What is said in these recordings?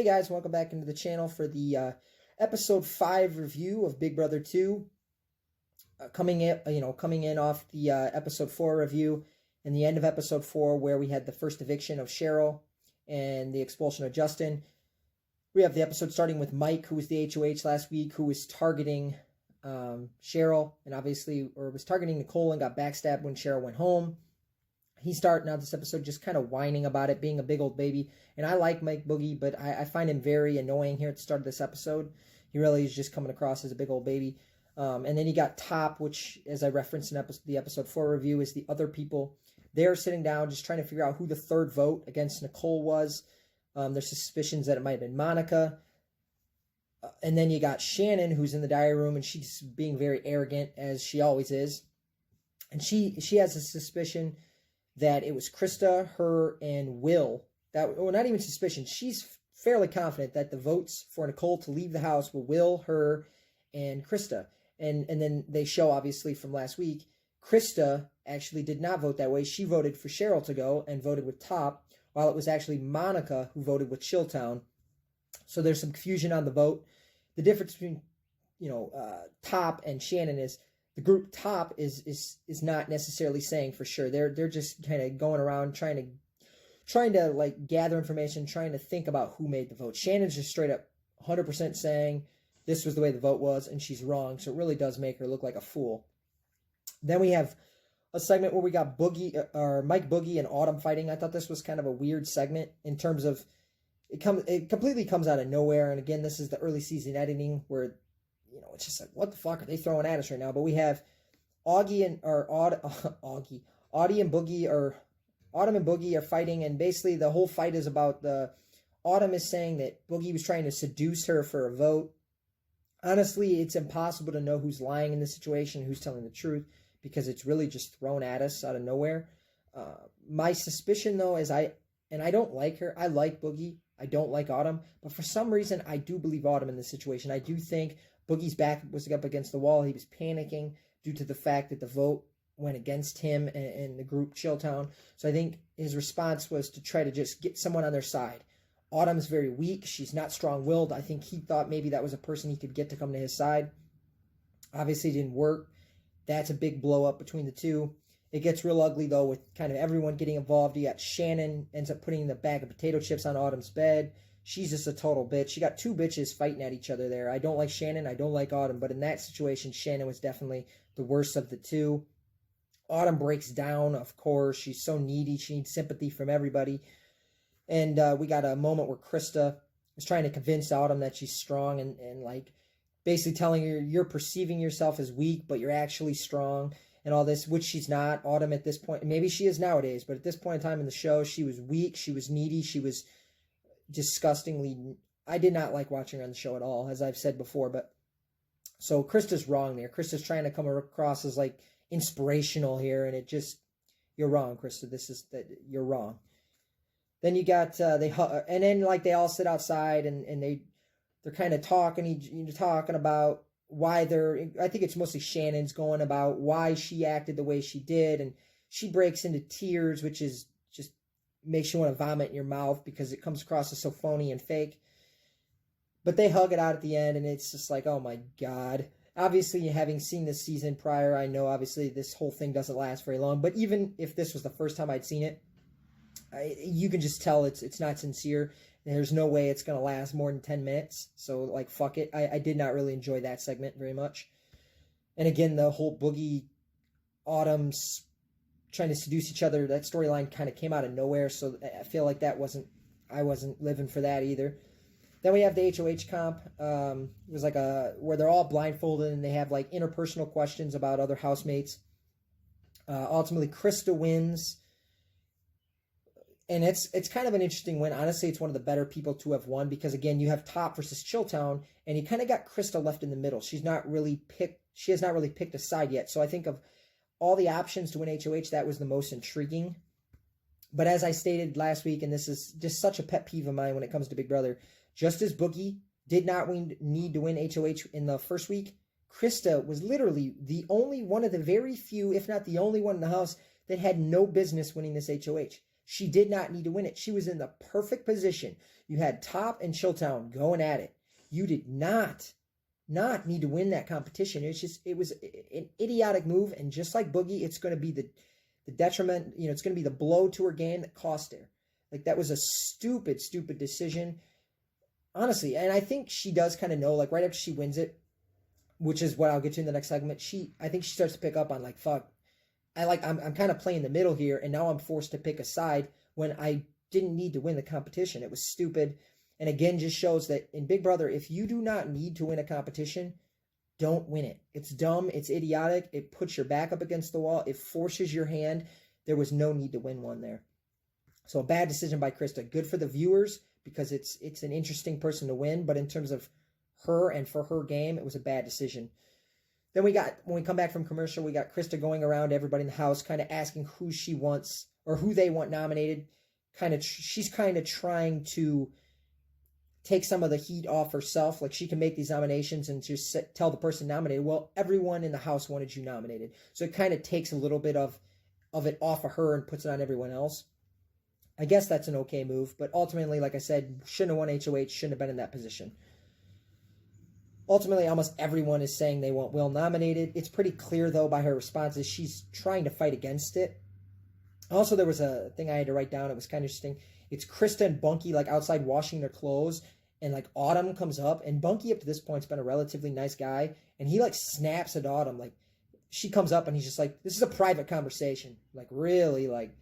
Hey guys, welcome back into the channel for the episode 5 review of Big Brother 2. Coming in off the episode 4 review and the end of episode 4 where we had the first eviction of Cheryl and the expulsion of Justin. We have the episode starting with Mike, who was the HOH last week, who was targeting Cheryl was targeting Nicole and got backstabbed when Cheryl went home. He's starting out this episode just kind of whining about it, being a big old baby. And I like Mike Boogie, but I find him very annoying here at the start of this episode. He really is just coming across as a big old baby. And then you got Top, which, as I referenced in the episode 4 review, is the other people. They're sitting down just trying to figure out who the third vote against Nicole was. There's suspicions that it might have been Monica. And then you got Shannon, who's in the diary room, and she's being very arrogant, as she always is. And she has a suspicion that it was Krista, her, and Will. Not even suspicion. She's fairly confident that the votes for Nicole to leave the house were Will, her, and Krista. And then they show, obviously, from last week, Krista actually did not vote that way. She voted for Cheryl to go and voted with Top, while it was actually Monica who voted with Chilltown. So there's some confusion on the vote. The difference between, Top and Shannon is the group Top is not necessarily saying for sure. They're just kind of going around trying to like gather information, trying to think about who made the vote. Shannon's just straight up 100% saying this was the way the vote was, and she's wrong. So it really does make her look like a fool. Then we have a segment where we got Mike Boogie and Autumn fighting. I thought this was kind of a weird segment in terms of it completely comes out of nowhere. And again, this is the early season editing where it's just like, what the fuck are they throwing at us right now? But we have Augie and Autumn and Boogie are fighting, and basically the whole fight is about Autumn is saying that Boogie was trying to seduce her for a vote. Honestly, it's impossible to know who's lying in this situation, who's telling the truth, because it's really just thrown at us out of nowhere. My suspicion, though, is I don't like her. I like Boogie. I don't like Autumn. But for some reason, I do believe Autumn in this situation. I do think Boogie's back was up against the wall. He was panicking due to the fact that the vote went against him and the group Chilltown. So I think his response was to try to just get someone on their side. Autumn's very weak. She's not strong-willed. I think he thought maybe that was a person he could get to come to his side. Obviously, it didn't work. That's a big blow-up between the two. It gets real ugly, though, with kind of everyone getting involved. You got Shannon ends up putting the bag of potato chips on Autumn's bed. She's just a total bitch. You got two bitches fighting at each other there. I don't like Shannon. I don't like Autumn. But in that situation, Shannon was definitely the worst of the two. Autumn breaks down, of course. She's so needy. She needs sympathy from everybody. And we got a moment where Krista is trying to convince Autumn that she's strong and like basically telling her you're perceiving yourself as weak, but you're actually strong and all this, which she's not. Autumn at this point, maybe she is nowadays, but at this point in time in the show, she was weak. She was needy. She was disgustingly. I did not like watching her on the show at all, as I've said before. But so Krista's wrong there. Krista's trying to come across as like inspirational here, and you're wrong, Krista. You're wrong. Then you got and then like they all sit outside and they're kind of talking about why I think it's mostly Shannon's going about why she acted the way she did, and she breaks into tears, which is just makes you want to vomit in your mouth because it comes across as so phony and fake. But they hug it out at the end, and it's just like, oh my God. Obviously, having seen this season prior, I know obviously this whole thing doesn't last very long, but even if this was the first time I'd seen it, you can just tell it's not sincere. There's no way it's going to last more than 10 minutes. So, like, fuck it. I did not really enjoy that segment very much. And again, the whole Boogie Autumn's trying to seduce each other, that storyline kind of came out of nowhere. So I feel like I wasn't living for that either. Then we have the HOH comp. It was like where they're all blindfolded and they have like interpersonal questions about other housemates. Ultimately, Krista wins. And it's kind of an interesting win. Honestly, it's one of the better people to have won because, again, you have Top versus Chilltown, and you kind of got Krista left in the middle. She has not really picked a side yet. So I think of all the options to win HOH, that was the most intriguing. But as I stated last week, and this is just such a pet peeve of mine when it comes to Big Brother, just as Boogie did not need to win HOH in the first week, Krista was literally the only one of the very few, if not the only one in the house, that had no business winning this HOH. She did not need to win it. She was in the perfect position. You had Top and Chilltown going at it. You did not need to win that competition. It was an idiotic move. And just like Boogie, it's going to be the detriment, it's going to be the blow to her game that cost her. Like, that was a stupid decision. Honestly, and I think she does kind of know, like, right after she wins it, which is what I'll get to in the next segment, I think she starts to pick up on, like, fuck, I'm kind of playing the middle here, and now I'm forced to pick a side when I didn't need to win the competition. It was stupid. And again, just shows that in Big Brother, if you do not need to win a competition, don't win it. It's dumb. It's idiotic. It puts your back up against the wall. It forces your hand. There was no need to win one there. So a bad decision by Krista. Good for the viewers because it's an interesting person to win. But in terms of her and for her game, it was a bad decision. Then when we come back from commercial, we got Krista going around everybody in the house, kind of asking who she wants or who they want nominated. She's kind of trying to take some of the heat off herself. Like, she can make these nominations and just tell the person nominated, well, everyone in the house wanted you nominated. So it kind of takes a little bit of it off of her and puts it on everyone else. I guess that's an okay move, but ultimately, like I said, shouldn't have won HOH, shouldn't have been in that position. Ultimately, almost everyone is saying they want Will nominated. It's pretty clear, though, by her responses, she's trying to fight against it. Also, there was a thing I had to write down. It was kind of interesting. It's Krista and Bunky, like, outside washing their clothes, and, like, Autumn comes up, and Bunky, up to this point, has been a relatively nice guy, and he, like, snaps at Autumn. Like, she comes up, and he's just like, this is a private conversation. Like, really, like,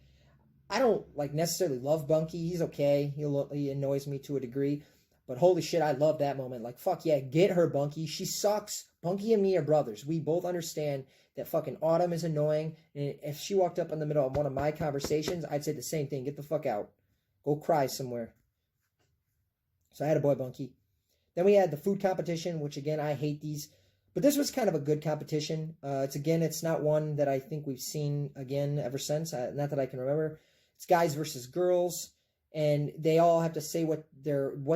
I don't, like, necessarily love Bunky. He's okay. He annoys me to a degree. But holy shit, I love that moment. Like, fuck yeah, get her, Bunky. She sucks. Bunky and me are brothers. We both understand that fucking Autumn is annoying. And if she walked up in the middle of one of my conversations, I'd say the same thing. Get the fuck out. Go cry somewhere. So I had a boy, Bunky. Then we had the food competition, which, again, I hate these. But this was kind of a good competition. It's not one that I think we've seen again ever since. Not that I can remember. It's guys versus girls. And they all have to say what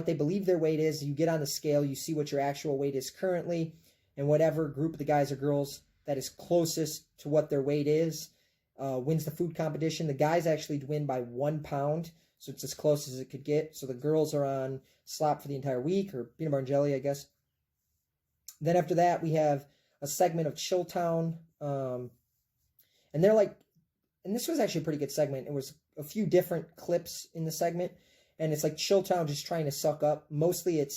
they believe their weight is. You get on the scale, you see what your actual weight is currently, and whatever group of the guys or girls that is closest to what their weight is wins the food competition. The guys actually win by 1 pound, so it's as close as it could get. So the girls are on slop for the entire week, or peanut butter and jelly, I guess. Then after that, we have a segment of Chilltown, and they're like, and this was actually a pretty good segment. It was a few different clips in the segment, and it's like Chilltown just trying to suck up. Mostly it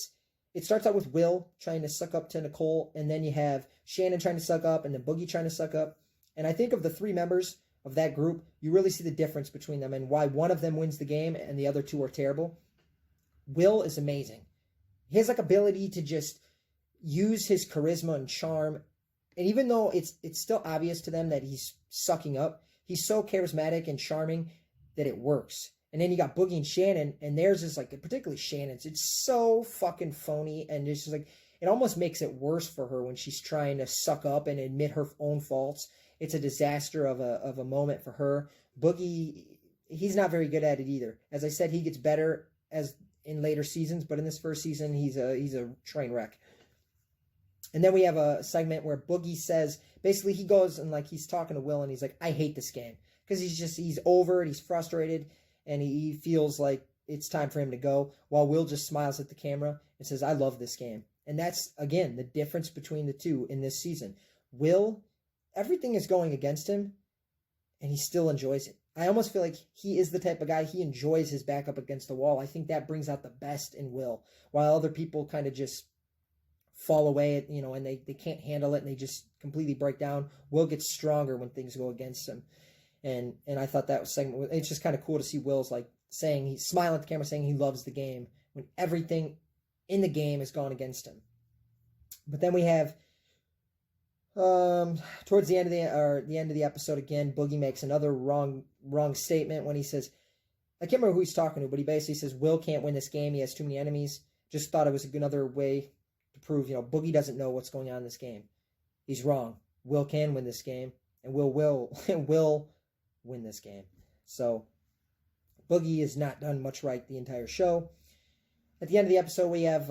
starts out with Will trying to suck up to Nicole, and then you have Shannon trying to suck up, and then Boogie trying to suck up. And I think of the 3 members of that group, you really see the difference between them and why one of them wins the game and the other 2 are terrible. Will is amazing. He has like ability to just use his charisma and charm, and even though it's still obvious to them that he's sucking up, he's so charismatic and charming that it works. And then you got Boogie and Shannon, and theirs is like, particularly Shannon's, it's so fucking phony, and it's just like, it almost makes it worse for her when she's trying to suck up and admit her own faults. It's a disaster of a moment for her. Boogie, he's not very good at it either. As I said, he gets better as in later seasons, but in this first season, he's a train wreck. And then we have a segment where Boogie says, basically he goes and like he's talking to Will and he's like, I hate this game. Because he's over it, he's frustrated, and he feels like it's time for him to go, while Will just smiles at the camera and says, I love this game. And that's, again, the difference between the two in this season. Will, everything is going against him, and he still enjoys it. I almost feel like he is the type of guy, he enjoys his back up against the wall. I think that brings out the best in Will, while other people kind of just fall away, and they can't handle it, and they just completely break down. Will gets stronger when things go against him. And I thought that was segment. It's just kind of cool to see Will's like saying, he's smiling at the camera saying he loves the game when everything in the game has gone against him. But then we have towards the end of the episode again, Boogie makes another wrong statement when he says, I can't remember who he's talking to, but he basically says Will can't win this game. He has too many enemies. Just thought it was another way to prove, Boogie doesn't know what's going on in this game. He's wrong. Will can win this game, and will win this game. So Boogie has not done much right the entire show. At the end of the episode, we have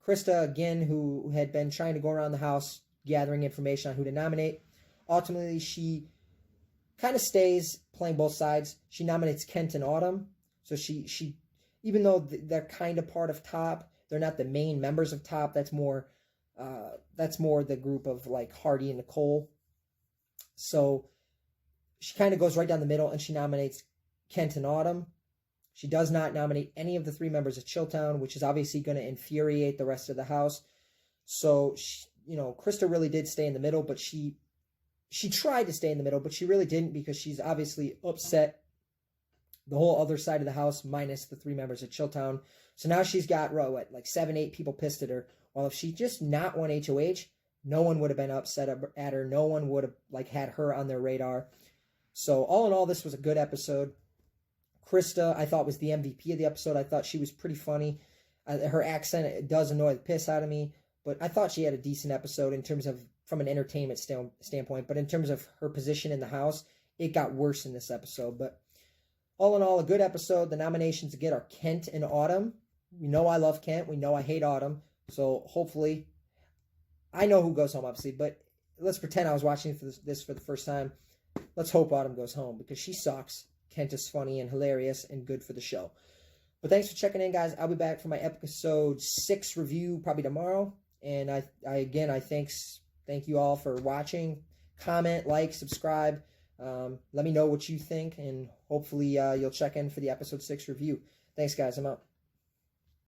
Krista again, who had been trying to go around the house gathering information on who to nominate. Ultimately, she kind of stays playing both sides. She nominates Kent and Autumn. So she even though they're kind of part of Top, they're not the main members of Top. That's more the group of like Hardy and Nicole. So she kind of goes right down the middle and she nominates Kent and Autumn. She does not nominate any of the 3 members of Chilltown, which is obviously going to infuriate the rest of the house. So, Krista really did stay in the middle, but she tried to stay in the middle, but she really didn't because she's obviously upset the whole other side of the house minus the 3 members of Chilltown. So now she's got, like 7, 8 people pissed at her. Well, if she just not won HOH, no one would have been upset at her. No one would have had her on their radar. So all in all, this was a good episode. Krista, I thought, was the MVP of the episode. I thought she was pretty funny. Her accent, it does annoy the piss out of me, but I thought she had a decent episode in terms of, from an entertainment standpoint. But in terms of her position in the house, it got worse in this episode. But all in all, a good episode. The nominations again are Kent and Autumn. We know I love Kent. We know I hate Autumn. So hopefully, I know who goes home, obviously, but let's pretend I was watching this for the first time. Let's hope Autumn goes home because she sucks. Kent is funny and hilarious and good for the show. But thanks for checking in, guys. I'll be back for my episode 6 review probably tomorrow. And I thank you all for watching. Comment, like, subscribe. Let me know what you think, and hopefully you'll check in for the episode 6 review. Thanks, guys. I'm out.